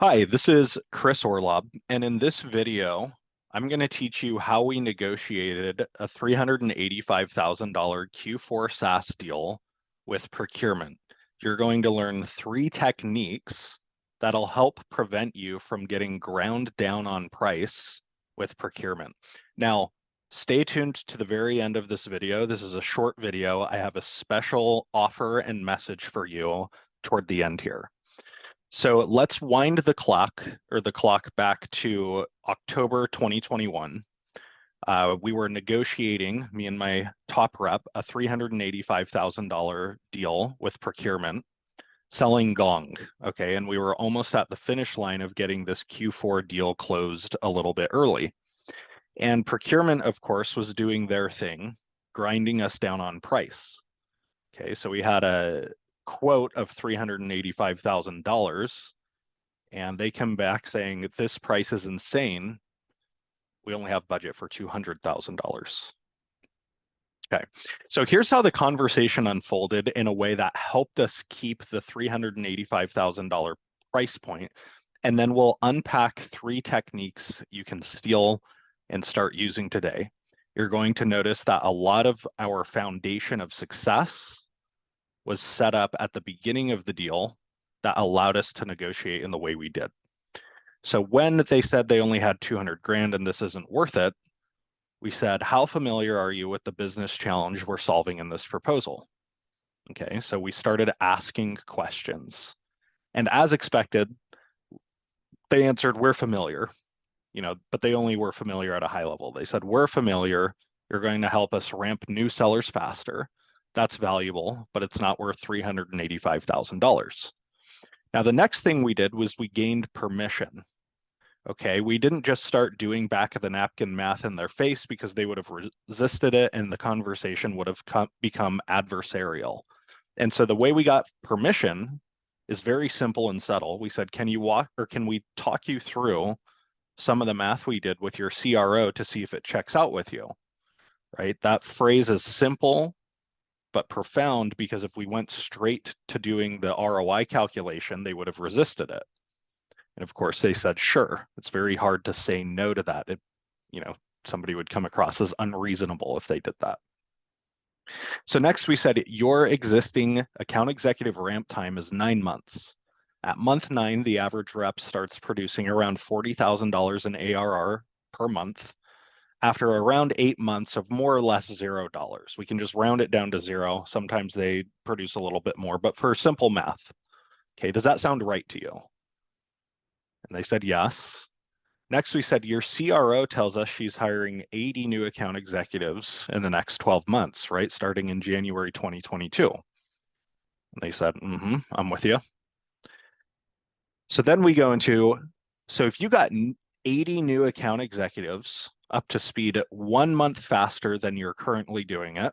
Hi, this is Chris Orlob, and in this video, I'm going to teach you how we negotiated a $385,000 Q4 SaaS deal with Procurement. You're going to learn 3 techniques that'll help prevent you from getting ground down on price with Procurement. Now, stay tuned to the very end of this video. This is a short video. I have a special offer and message for you toward the end here. So let's wind the clock back to October 2021. We were negotiating, me and my top rep, a $385,000 deal with Procurement, selling Gong. Okay, and we were almost at the finish line of getting this Q4 deal closed a little bit early. And Procurement, of course, was doing their thing, grinding us down on price. Okay, so we had a quote of $385,000, and they come back saying this price is insane. We only have budget for $200,000. Okay, so here's how the conversation unfolded in a way that helped us keep the $385,000 price point, and then we'll unpack 3 techniques you can steal and start using today. You're going to notice that a lot of our foundation of success was set up at the beginning of the deal that allowed us to negotiate in the way we did. So when they said they only had 200 grand and this isn't worth it, we said, how familiar are you with the business challenge we're solving in this proposal? Okay, so we started asking questions. And as expected, they answered, we're familiar, but they only were familiar at a high level. They said, we're familiar. You're going to help us ramp new sellers faster. That's valuable, but it's not worth $385,000. Now, the next thing we did was we gained permission. Okay, we didn't just start doing back of the napkin math in their face because they would have resisted it and the conversation would have become adversarial. And so the way we got permission is very simple and subtle. We said, can we talk you through some of the math we did with your CRO to see if it checks out with you, right? That phrase is simple but profound, because if we went straight to doing the ROI calculation, they would have resisted it. And of course, they said, sure. It's very hard to say no to that. Somebody would come across as unreasonable if they did that. So next we said, your existing account executive ramp time is 9 months. At month 9, the average rep starts producing around $40,000 in ARR per month, after around 8 months of more or less $0. We can just round it down to 0. Sometimes they produce a little bit more, but for simple math. Okay, does that sound right to you? And they said yes. Next, we said, your CRO tells us she's hiring 80 new account executives in the next 12 months, right? Starting in January 2022. And they said, I'm with you. So then we go into, so if you got 80 new account executives up to speed 1 month faster than you're currently doing it,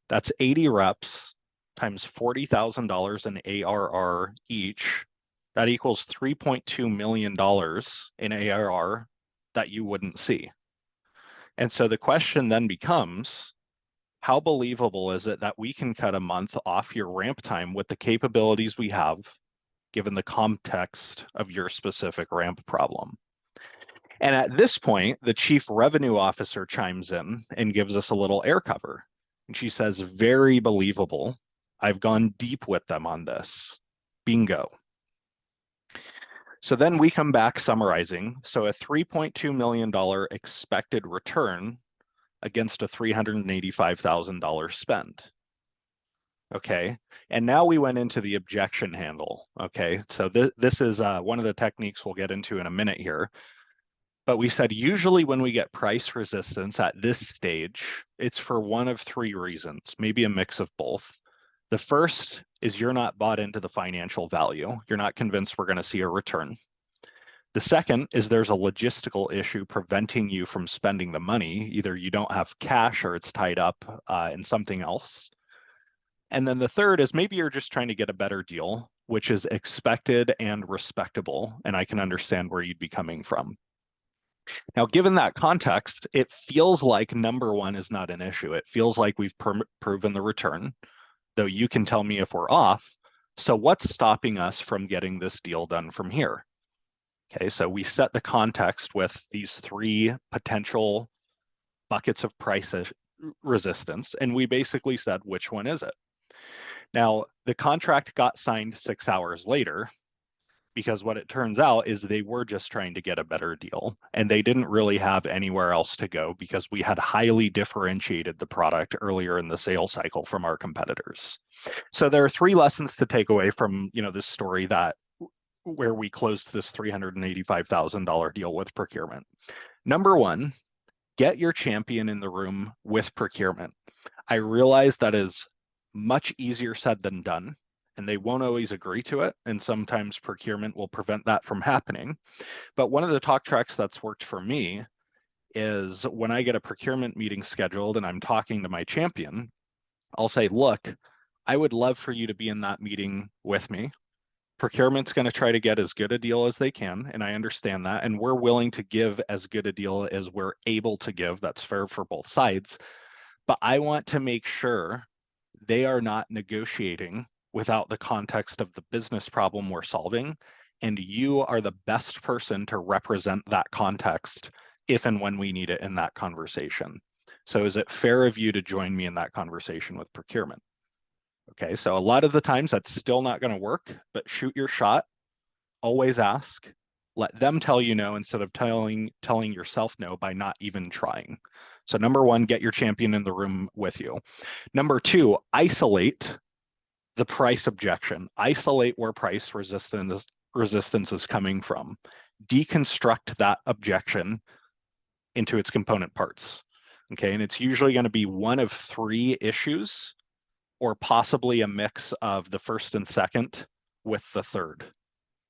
that's 80 reps times $40,000 in ARR each. That equals $3.2 million in ARR that you wouldn't see. And so the question then becomes, how believable is it that we can cut a month off your ramp time with the capabilities we have, given the context of your specific ramp problem? And at this point, the chief revenue officer chimes in and gives us a little air cover. And she says, very believable. I've gone deep with them on this. Bingo. So then we come back summarizing. So a $3.2 million expected return against a $385,000 spend. Okay, and now we went into the objection handle. Okay, so this is one of the techniques we'll get into in a minute here. But we said usually when we get price resistance at this stage, it's for one of 3 reasons, maybe a mix of both. The first is you're not bought into the financial value. You're not convinced we're going to see a return. The second is there's a logistical issue preventing you from spending the money. Either you don't have cash or it's tied up in something else. And then the third is maybe you're just trying to get a better deal, which is expected and respectable, and I can understand where you'd be coming from. Now, given that context, it feels like number 1 is not an issue. It feels like we've proven the return, though you can tell me if we're off. So what's stopping us from getting this deal done from here? Okay, so we set the context with these 3 potential buckets of price resistance, and we basically said, which one is it? Now, the contract got signed 6 hours later, because what it turns out is they were just trying to get a better deal, and they didn't really have anywhere else to go because we had highly differentiated the product earlier in the sales cycle from our competitors. So there are 3 lessons to take away from, this story that where we closed this $385,000 deal with procurement. Number 1, get your champion in the room with procurement. I realize that is much easier said than done, and they won't always agree to it. And sometimes procurement will prevent that from happening. But one of the talk tracks that's worked for me is when I get a procurement meeting scheduled and I'm talking to my champion, I'll say, look, I would love for you to be in that meeting with me. Procurement's going to try to get as good a deal as they can, and I understand that, and we're willing to give as good a deal as we're able to give. That's fair for both sides, but I want to make sure they are not negotiating without the context of the business problem we're solving, and you are the best person to represent that context if and when we need it in that conversation. So is it fair of you to join me in that conversation with procurement? Okay, so a lot of the times that's still not going to work, but shoot your shot. Always ask. Let them tell you no instead of telling yourself no by not even trying. So number 1, get your champion in the room with you. Number 2, isolate the price objection. Isolate where price resistance is coming from. Deconstruct that objection into its component parts. Okay, and it's usually going to be one of 3 issues, or possibly a mix of the first and second with the third,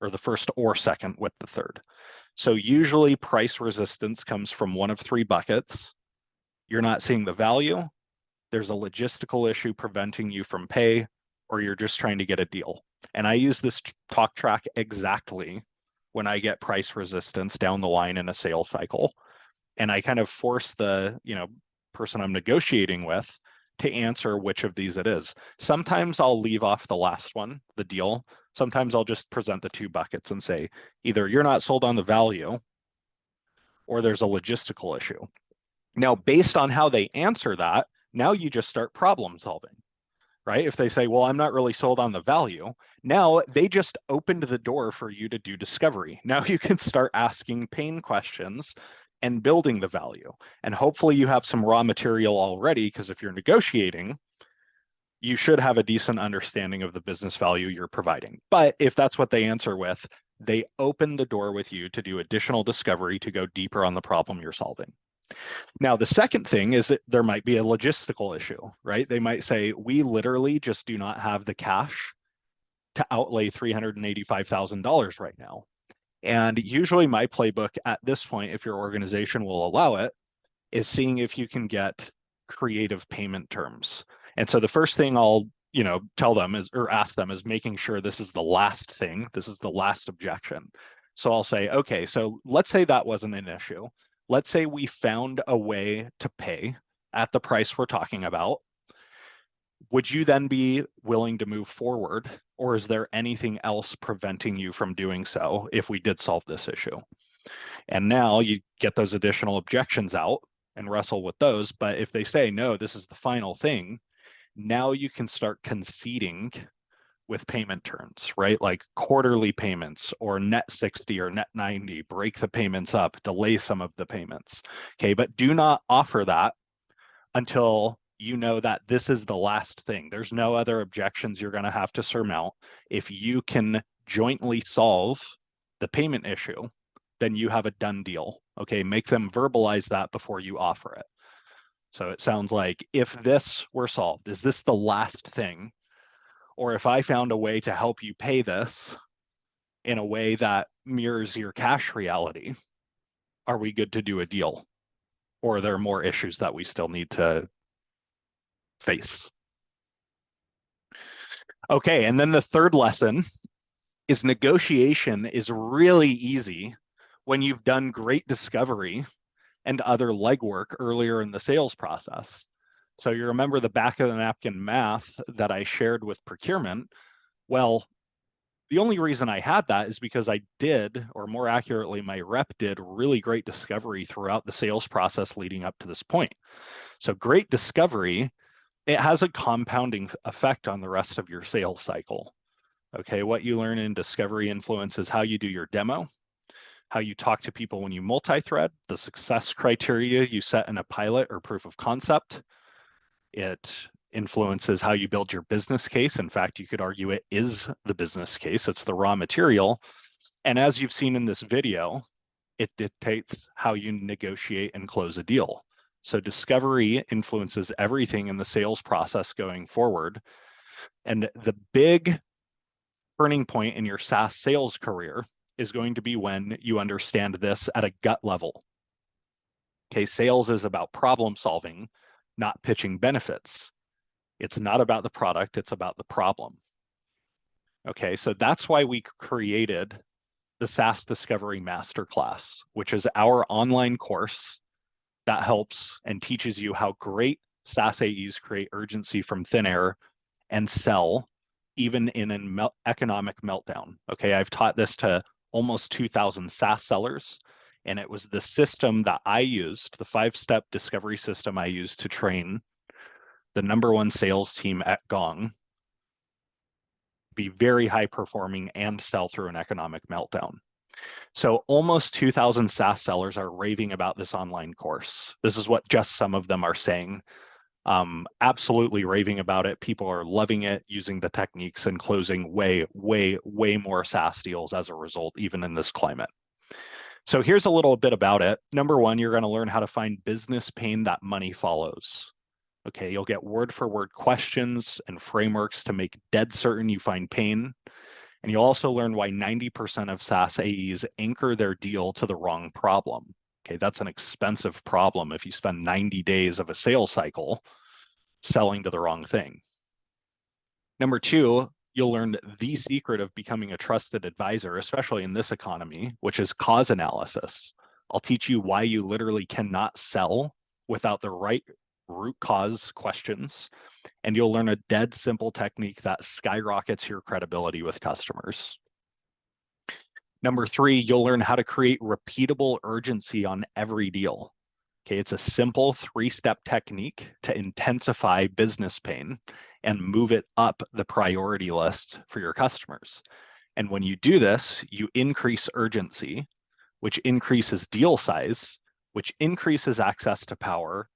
or the first or second with the third. So usually price resistance comes from one of 3 buckets. You're not seeing the value, there's a logistical issue preventing you from pay, or you're just trying to get a deal. And I use this talk track exactly when I get price resistance down the line in a sales cycle. And I kind of force the person I'm negotiating with to answer which of these it is. Sometimes I'll leave off the last one, the deal. Sometimes I'll just present the 2 buckets and say, either you're not sold on the value or there's a logistical issue. Now, based on how they answer that, now you just start problem solving, right? If they say, well, I'm not really sold on the value, now they just opened the door for you to do discovery. Now you can start asking pain questions and building the value. And hopefully you have some raw material already, because if you're negotiating, you should have a decent understanding of the business value you're providing. But if that's what they answer with, they open the door with you to do additional discovery to go deeper on the problem you're solving. Now, the second thing is that there might be a logistical issue, right? They might say, we literally just do not have the cash to outlay $385,000 right now. And usually my playbook at this point, if your organization will allow it, is seeing if you can get creative payment terms. And so the first thing I'll tell them is, or ask them, is making sure this is the last thing, this is the last objection. So I'll say, okay, so let's say that wasn't an issue. Let's say we found a way to pay at the price we're talking about. Would you then be willing to move forward, or is there anything else preventing you from doing so if we did solve this issue? And now you get those additional objections out and wrestle with those. But if they say, no, this is the final thing, now you can start conceding with payment terms, right? Like quarterly payments or net 60 or net 90, break the payments up, delay some of the payments. Okay, but do not offer that until you know that this is the last thing. There's no other objections you're going to have to surmount. If you can jointly solve the payment issue, then you have a done deal. Okay, make them verbalize that before you offer it. So it sounds like, if this were solved, is this the last thing? Or if I found a way to help you pay this in a way that mirrors your cash reality, are we good to do a deal? Or are there more issues that we still need to face? Okay, and then the third lesson is negotiation is really easy when you've done great discovery and other legwork earlier in the sales process. So you remember the back of the napkin math that I shared with procurement? Well, The only reason I had that is because I did, or more accurately, my rep did really great discovery throughout the sales process leading up to this point. So great discovery, it has a compounding effect on the rest of your sales cycle. Okay, what you learn in discovery influences how you do your demo, how you talk to people when you multi-thread, the success criteria you set in a pilot or proof of concept. It influences how you build your business case. In fact, you could argue it is the business case. It's the raw material. And as you've seen in this video, it dictates how you negotiate and close a deal. So discovery influences everything in the sales process going forward. And the big turning point in your SaaS sales career is going to be when you understand this at a gut level. Okay, sales is about problem solving, not pitching benefits. It's not about the product, it's about the problem. Okay, so that's why we created the SaaS Discovery Masterclass, which is our online course that helps and teaches you how great SaaS AEs create urgency from thin air and sell even in an economic meltdown. Okay, I've taught this to almost 2,000 SaaS sellers, and it was the system that I used, the 5-step discovery system I used to train the #1 sales team at Gong, be very high performing and sell through an economic meltdown. So almost 2,000 SaaS sellers are raving about this online course. This is what just some of them are saying. Absolutely raving about it. People are loving it, using the techniques and closing way more SaaS deals as a result, even in this climate. So here's a little bit about it. #1, you're going to learn how to find business pain that money follows. Okay, you'll get word for word questions and frameworks to make dead certain you find pain. And you'll also learn why 90% of SaaS AEs anchor their deal to the wrong problem. Okay, that's an expensive problem if you spend 90 days of a sales cycle selling to the wrong thing. #2, you'll learn the secret of becoming a trusted advisor, especially in this economy, which is cause analysis. I'll teach you why you literally cannot sell without the right root cause questions, and you'll learn a dead simple technique that skyrockets your credibility with customers. #3, you'll learn how to create repeatable urgency on every deal. Okay, it's a simple 3-step technique to intensify business pain and move it up the priority list for your customers. And when you do this, you increase urgency, which increases deal size, which increases access to power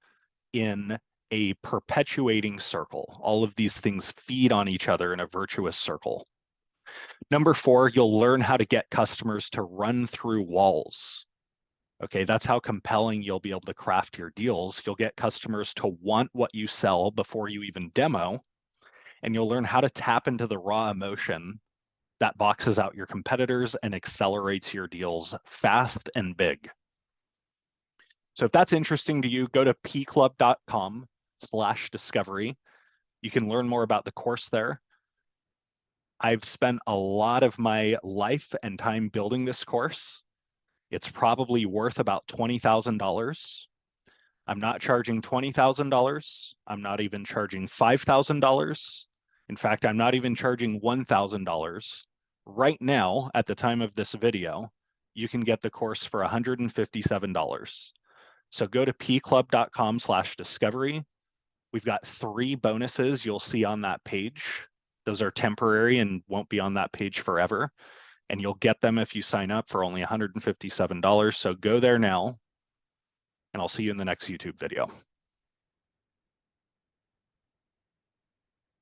in a perpetuating circle. All of these things feed on each other in a virtuous circle. #4, you'll learn how to get customers to run through walls. Okay, that's how compelling you'll be able to craft your deals. You'll get customers to want what you sell before you even demo, and you'll learn how to tap into the raw emotion that boxes out your competitors and accelerates your deals fast and big. So if that's interesting to you, go to pclub.com/discovery. You can learn more about the course there. I've spent a lot of my life and time building this course. It's probably worth about $20,000. I'm not charging $20,000. I'm not even charging $5,000. In fact, I'm not even charging $1,000. Right now, at the time of this video, you can get the course for $157. So go to pclub.com/discovery. We've got 3 bonuses you'll see on that page. Those are temporary and won't be on that page forever. And you'll get them if you sign up for only $157. So go there now, and I'll see you in the next YouTube video.